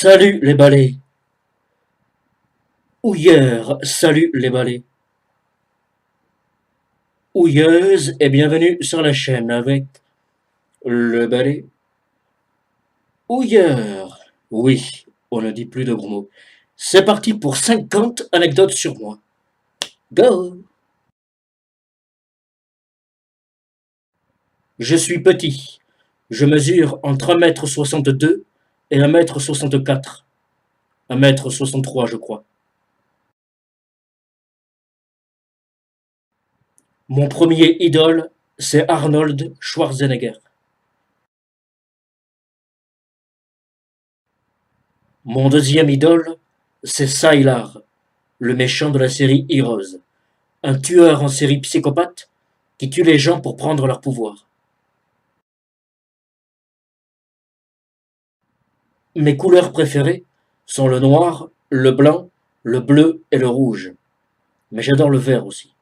Salut les balais. Houilleurs, salut les balais. Houilleuse et bienvenue sur la chaîne avec le balai. Houilleur. Oui, on ne dit plus de gros mots. C'est parti pour 50 anecdotes sur moi. Go. Je suis petit. Je mesure entre 1,62 m et 1,64 m. 1,63 m je crois. Mon premier idole, c'est Arnold Schwarzenegger. Mon deuxième idole, c'est Sylar, le méchant de la série Heroes. Un tueur en série psychopathe qui tue les gens pour prendre leur pouvoir. Mes couleurs préférées sont le noir, le blanc, le bleu et le rouge. Mais j'adore le vert aussi.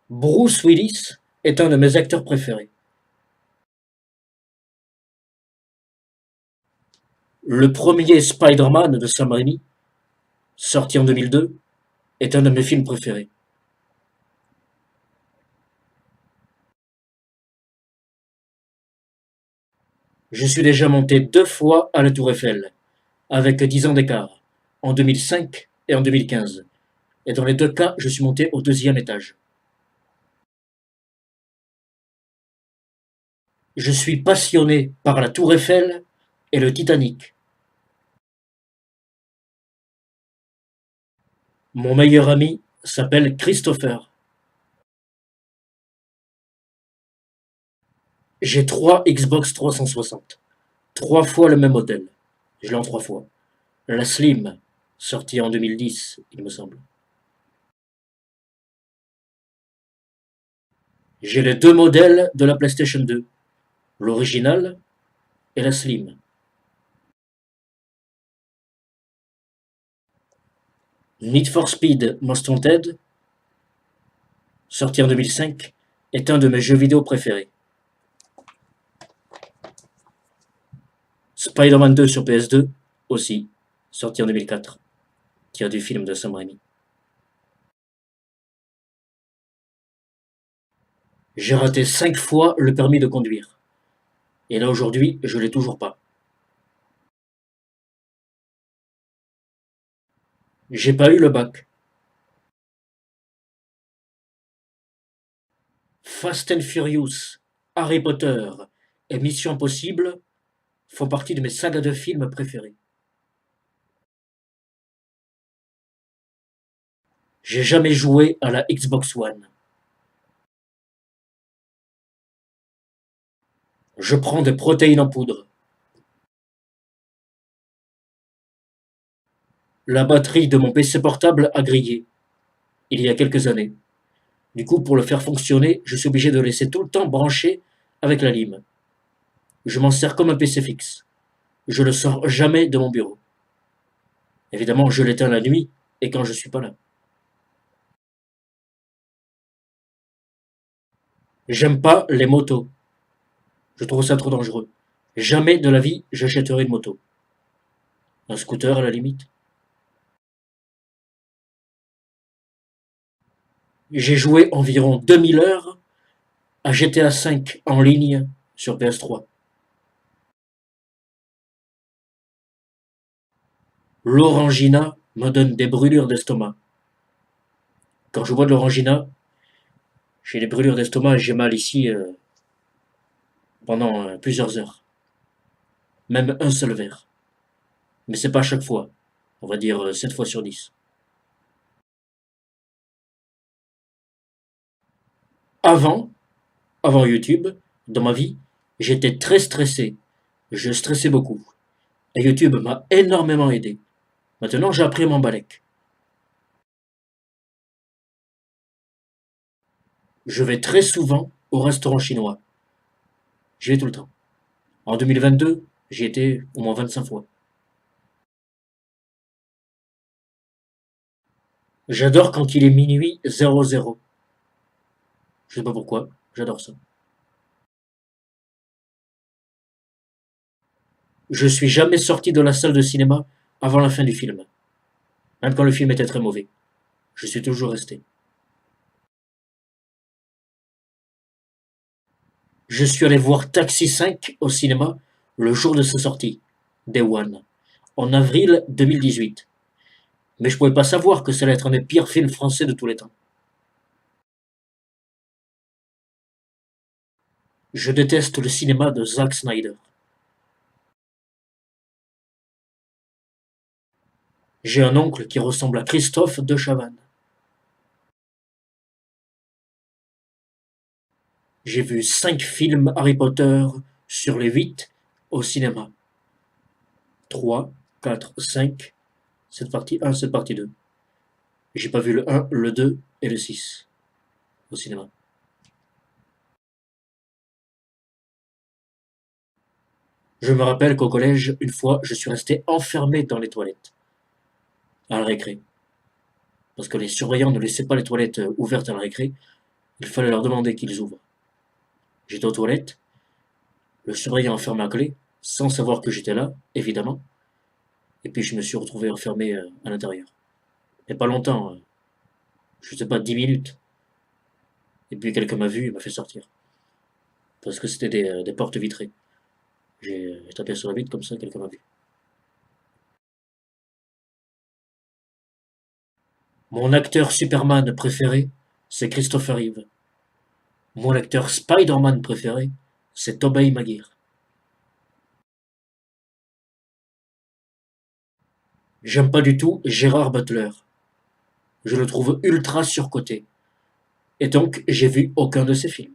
Bruce Willis est un de mes acteurs préférés. Le premier Spider-Man de Sam Raimi, sorti en 2002, est un de mes films préférés. Je suis déjà monté 2 fois à la Tour Eiffel, avec 10 ans d'écart, en 2005 et en 2015. Et dans les deux cas, je suis monté au deuxième étage. Je suis passionné par la Tour Eiffel et le Titanic. Mon meilleur ami s'appelle Christopher. J'ai 3 Xbox 360. 3 fois le même modèle. Je l'ai en 3 fois. La Slim, sortie en 2010, il me semble. J'ai les deux modèles de la PlayStation 2. L'original et la Slim. Need for Speed Most Wanted, sorti en 2005, est un de mes jeux vidéo préférés. Spider-Man 2 sur PS2, aussi, sorti en 2004, tiré du film de Sam Raimi. J'ai raté 5 fois le permis de conduire. Et là aujourd'hui, je l'ai toujours pas. J'ai pas eu le bac. Fast and Furious, Harry Potter et Mission Impossible font partie de mes sagas de films préférées. J'ai jamais joué à la Xbox One. Je prends des protéines en poudre. La batterie de mon PC portable a grillé, il y a quelques années. Du coup, pour le faire fonctionner, je suis obligé de le laisser tout le temps branché avec la lime. Je m'en sers comme un PC fixe. Je le sors jamais de mon bureau. Évidemment, je l'éteins la nuit et quand je suis pas là. J'aime pas les motos. Je trouve ça trop dangereux. Jamais de la vie j'achèterai une moto. Un scooter à la limite. J'ai joué environ 2000 heures à GTA V en ligne sur PS3. L'orangina me donne des brûlures d'estomac. Quand je bois de l'orangina, j'ai des brûlures d'estomac et j'ai mal ici pendant plusieurs heures. Même un seul verre. Mais c'est pas à chaque fois. On va dire 7 fois sur 10. Avant, avant YouTube, dans ma vie, j'étais très stressé. Je stressais beaucoup. Et YouTube m'a énormément aidé. Maintenant, j'ai appris à m'emballer. Je vais très souvent au restaurant chinois. J'y vais tout le temps. En 2022, j'y étais au moins 25 fois. J'adore quand il est minuit 00. Je sais pas pourquoi, j'adore ça. Je suis jamais sorti de la salle de cinéma avant la fin du film, même quand le film était très mauvais. Je suis toujours resté. Je suis allé voir Taxi 5 au cinéma le jour de sa sortie, Day One, en avril 2018. Mais je pouvais pas savoir que ça allait être un des pires films français de tous les temps. Je déteste le cinéma de Zack Snyder. J'ai un oncle qui ressemble à Christophe de Chavannes. J'ai vu 5 films Harry Potter sur les 8 au cinéma. 3, 4, 5, cette partie 1, cette partie 2. J'ai pas vu le 1, le 2 et le 6 au cinéma. Je me rappelle qu'au collège, une fois, je suis resté enfermé dans les toilettes, à la récré. Parce que les surveillants ne laissaient pas les toilettes ouvertes à la récré, il fallait leur demander qu'ils ouvrent. J'étais aux toilettes, le surveillant a fermé à clé, sans savoir que j'étais là, évidemment, et puis je me suis retrouvé enfermé à l'intérieur. Et pas longtemps, je sais pas, 10 minutes. Et puis quelqu'un m'a vu et m'a fait sortir. Parce que c'était des portes vitrées. J'ai tapé sur la vitre comme ça, quelqu'un m'a vu. Mon acteur Superman préféré, c'est Christopher Reeve. Mon acteur Spider-Man préféré, c'est Tobey Maguire. J'aime pas du tout Gérard Butler. Je le trouve ultra surcoté. Et donc, j'ai vu aucun de ses films.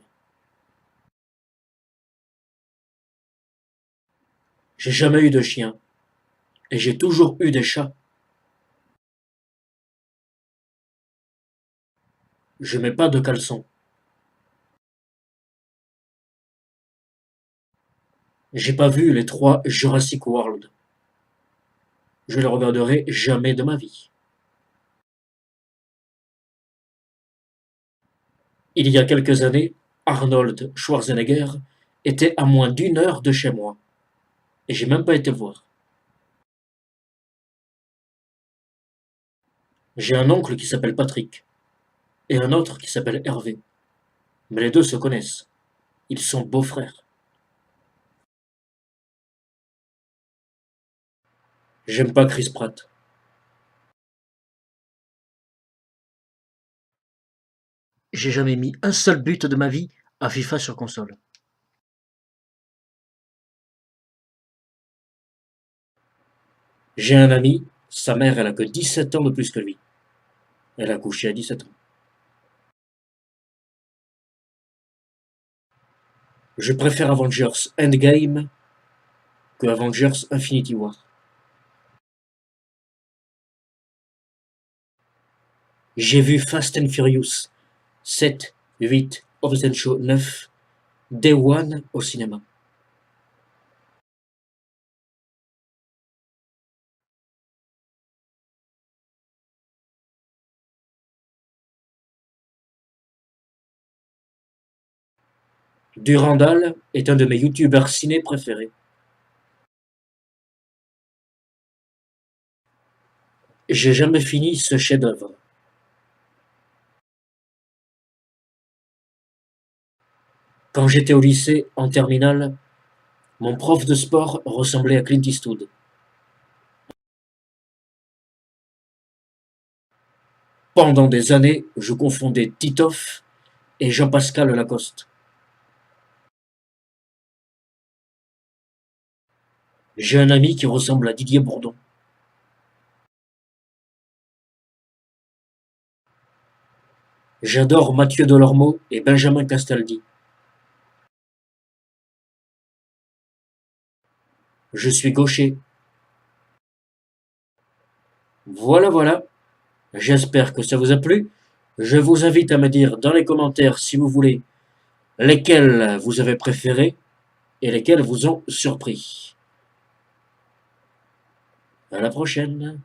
J'ai jamais eu de chien. Et j'ai toujours eu des chats. Je mets pas de caleçon. J'ai pas vu les 3 Jurassic World. Je les regarderai jamais de ma vie. Il y a quelques années, Arnold Schwarzenegger était à moins d'1 heure de chez moi. Et j'ai même pas été le voir. J'ai un oncle qui s'appelle Patrick. Et un autre qui s'appelle Hervé. Mais les deux se connaissent. Ils sont beaux-frères. J'aime pas Chris Pratt. J'ai jamais mis un seul but de ma vie à FIFA sur console. J'ai un ami, sa mère elle a que 17 ans de plus que lui. Elle a couché à 17 ans. Je préfère Avengers Endgame que Avengers Infinity War. J'ai vu Fast and Furious 7, 8, Hobbs Show 9, Day One au cinéma. Durandal est un de mes youtubeurs ciné préférés. J'ai jamais fini ce chef-d'œuvre. Quand j'étais au lycée, en terminale, mon prof de sport ressemblait à Clint Eastwood. Pendant des années, je confondais Titoff et Jean-Pascal Lacoste. J'ai un ami qui ressemble à Didier Bourdon. J'adore Mathieu Delormeau et Benjamin Castaldi. Je suis gaucher. Voilà, voilà. J'espère que ça vous a plu. Je vous invite à me dire dans les commentaires, si vous voulez, lesquels vous avez préférés et lesquels vous ont surpris. À la prochaine.